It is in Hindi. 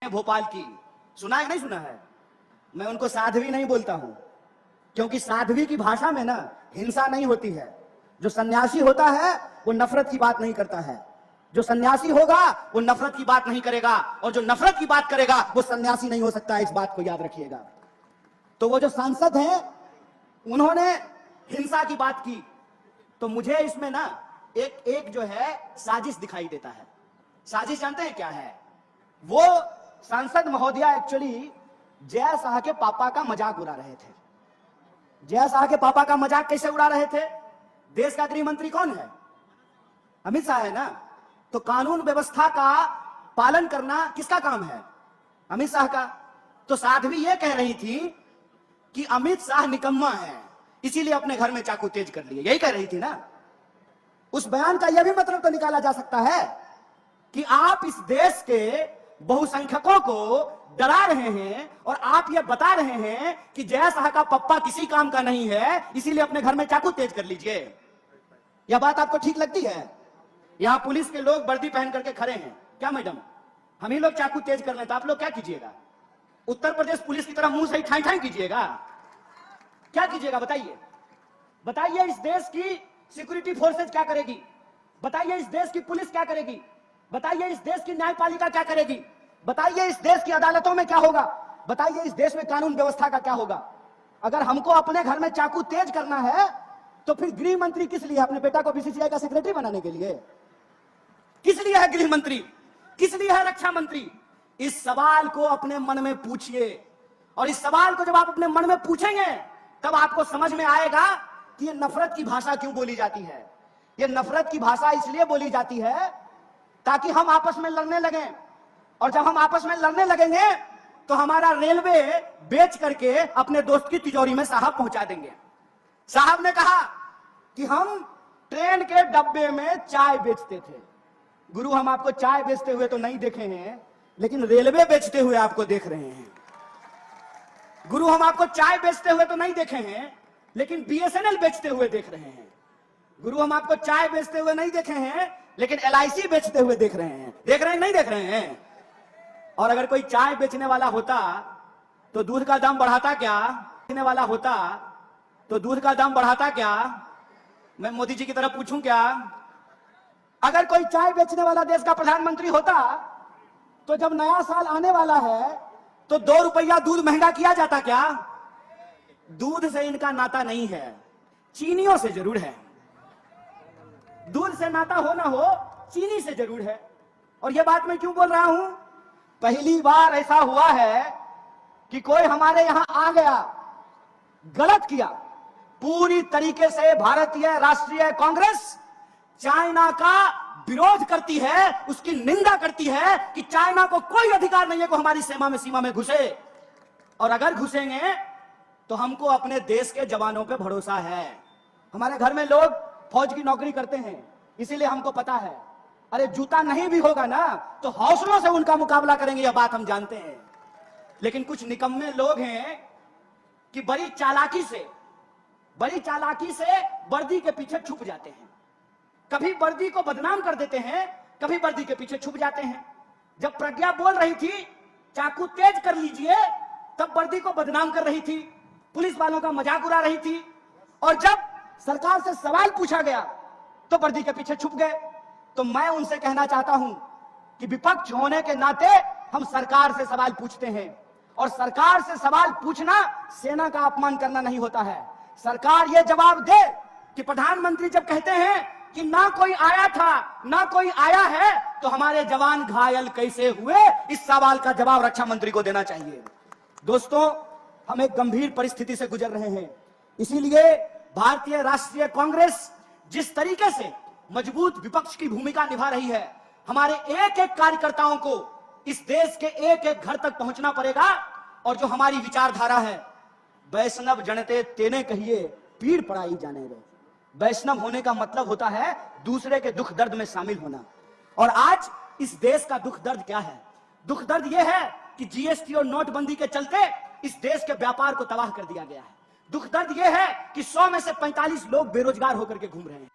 भोपाल की, सुना है नहीं सुना है? मैं उनको साध्वी नहीं बोलता हूं, क्योंकि साध्वी की भाषा में ना हिंसा नहीं होती है। जो सन्यासी होता है वो नफरत की बात नहीं करता है। जो सन्यासी होगा वो नफरत की बात नहीं करेगा, और जो नफरत की बात करेगा वो सन्यासी नहीं हो सकता है। इस बात को याद रखिएगा। तो वो जो सांसद हैं उन्होंने हिंसा की बात की, तो मुझे इसमें ना एक जो है साजिश दिखाई देता है। साजिश जानते हैं क्या है? वो सांसद महोदया एक्चुअली जय शाह के पापा का मजाक उड़ा रहे थे। जय शाह के पापा का मजाक कैसे उड़ा रहे थे? देश का गृह मंत्री कौन है? अमित शाह है ना। तो कानून व्यवस्था का पालन करना किसका काम है? अमित शाह का। तो साध्वी ये कह रही थी कि अमित शाह निकम्मा है, इसीलिए अपने घर में चाकू तेज कर लिए, यही कह रही थी ना। उस बयान का यह भी मतलब तो निकाला जा सकता है कि आप इस देश के बहुसंख्यकों को डरा रहे हैं और आप यह बता रहे हैं कि जय शाह का पप्पा किसी काम का नहीं है, इसीलिए अपने घर में चाकू तेज कर लीजिए। यह बात आपको ठीक लगती है? यहां पुलिस के लोग वर्दी पहन करके खड़े हैं, क्या मैडम हम ही लोग चाकू तेज कर लें तो आप लोग क्या कीजिएगा? उत्तर प्रदेश पुलिस की तरह मुंह से ही ठाई ठाई कीजिएगा? क्या कीजिएगा बताइए? बताइए इस देश की सिक्योरिटी फोर्सेज क्या करेगी? बताइए इस देश की पुलिस क्या करेगी? बताइए इस देश की न्यायपालिका क्या करेगी? बताइए इस देश की अदालतों में क्या होगा? बताइए इस देश में कानून व्यवस्था का क्या होगा? अगर हमको अपने घर में चाकू तेज करना है तो फिर गृह मंत्री किस लिए? अपने बेटा को बीसीसीआई का सेक्रेटरी बनाने के लिए? किस लिए है गृह मंत्री? किस लिए है रक्षा मंत्री? इस सवाल को अपने मन में पूछिए, और इस सवाल को जब आप अपने मन में पूछेंगे तब आपको समझ में आएगा कि ये नफरत की भाषा क्यों बोली जाती है। ये नफरत की भाषा इसलिए बोली जाती है ताकि हम आपस में लड़ने लगें, और जब हम आपस में लड़ने लगेंगे तो हमारा रेलवे बेच करके अपने दोस्त की तिजोरी में साहब पहुंचा देंगे। साहब ने कहा कि हम ट्रेन के डब्बे में चाय बेचते थे। गुरु हम आपको चाय बेचते हुए तो नहीं देखे हैं, लेकिन रेलवे बेचते हुए आपको देख रहे हैं। गुरु हम आपको चाय बेचते हुए तो नहीं देखे हैं, लेकिन बीएसएनएल बेचते हुए देख रहे हैं। गुरु हम आपको चाय बेचते हुए नहीं देखे हैं, लेकिन एलआईसी बेचते हुए देख रहे हैं। देख रहे हैं नहीं देख रहे हैं? और अगर कोई चाय बेचने वाला होता तो दूध का दाम बढ़ाता क्या? बेचने वाला होता तो दूध का दाम बढ़ाता क्या? मैं मोदी जी की तरफ पूछूं क्या? अगर कोई चाय बेचने वाला देश का प्रधानमंत्री होता तो जब नया साल आने वाला है तो 2 रुपया दूध महंगा किया जाता क्या? दूध से इनका नाता नहीं है, चीनियों से जरूर है। दूध से नाता हो ना हो, चीनी से जरूर है। और यह बात मैं क्यों बोल रहा हूं? पहली बार ऐसा हुआ है कि कोई हमारे यहां आ गया, गलत किया। पूरी तरीके से भारतीय राष्ट्रीय कांग्रेस चाइना का विरोध करती है, उसकी निंदा करती है कि चाइना को कोई अधिकार नहीं है कि हमारी सीमा में घुसे, और अगर घुसेंगे तो हमको अपने देश के जवानों पे भरोसा है। हमारे घर में लोग फौज की नौकरी करते हैं, इसीलिए हमको पता है। अरे जूता नहीं भी होगा ना तो हौसलों से उनका मुकाबला करेंगे, यह बात हम जानते हैं। लेकिन कुछ निकम्मे लोग हैं कि बड़ी चालाकी से वर्दी के पीछे छुप जाते हैं। कभी वर्दी को बदनाम कर देते हैं, कभी वर्दी के पीछे छुप जाते हैं। जब प्रज्ञा बोल रही थी चाकू तेज कर लीजिए, तब वर्दी को बदनाम कर रही थी, पुलिस वालों का मजाक उड़ा रही थी। और जब सरकार से सवाल पूछा गया तो वर्दी के पीछे छुप गए। तो मैं उनसे कहना चाहता हूं कि विपक्ष होने के नाते हम सरकार से सवाल पूछते हैं, और सरकार से सवाल पूछना सेना का अपमान करना नहीं होता है। सरकार यह जवाब दे कि प्रधानमंत्री जब कहते हैं कि ना कोई आया था ना कोई आया है, तो हमारे जवान घायल कैसे हुए, इस सवाल का जवाब रक्षा मंत्री को देना चाहिए। दोस्तों, हम एक गंभीर परिस्थिति से गुजर रहे हैं, इसीलिए भारतीय राष्ट्रीय कांग्रेस जिस तरीके से मजबूत विपक्ष की भूमिका निभा रही है, हमारे एक एक कार्यकर्ताओं को इस देश के एक एक घर तक पहुंचना पड़ेगा। और जो हमारी विचारधारा है, वैष्णव जनते तेने कहिए पीड़ पड़ाई जाने रे। वैष्णव होने का मतलब होता है दूसरे के दुख दर्द में शामिल होना। और आज इस देश का दुख दर्द क्या है? दुख दर्द यह है कि जीएसटी और नोटबंदी के चलते इस देश के व्यापार को तबाह कर दिया गया है। दुख दर्द यह है कि 100 में से 45 लोग बेरोजगार होकर के घूम रहे हैं।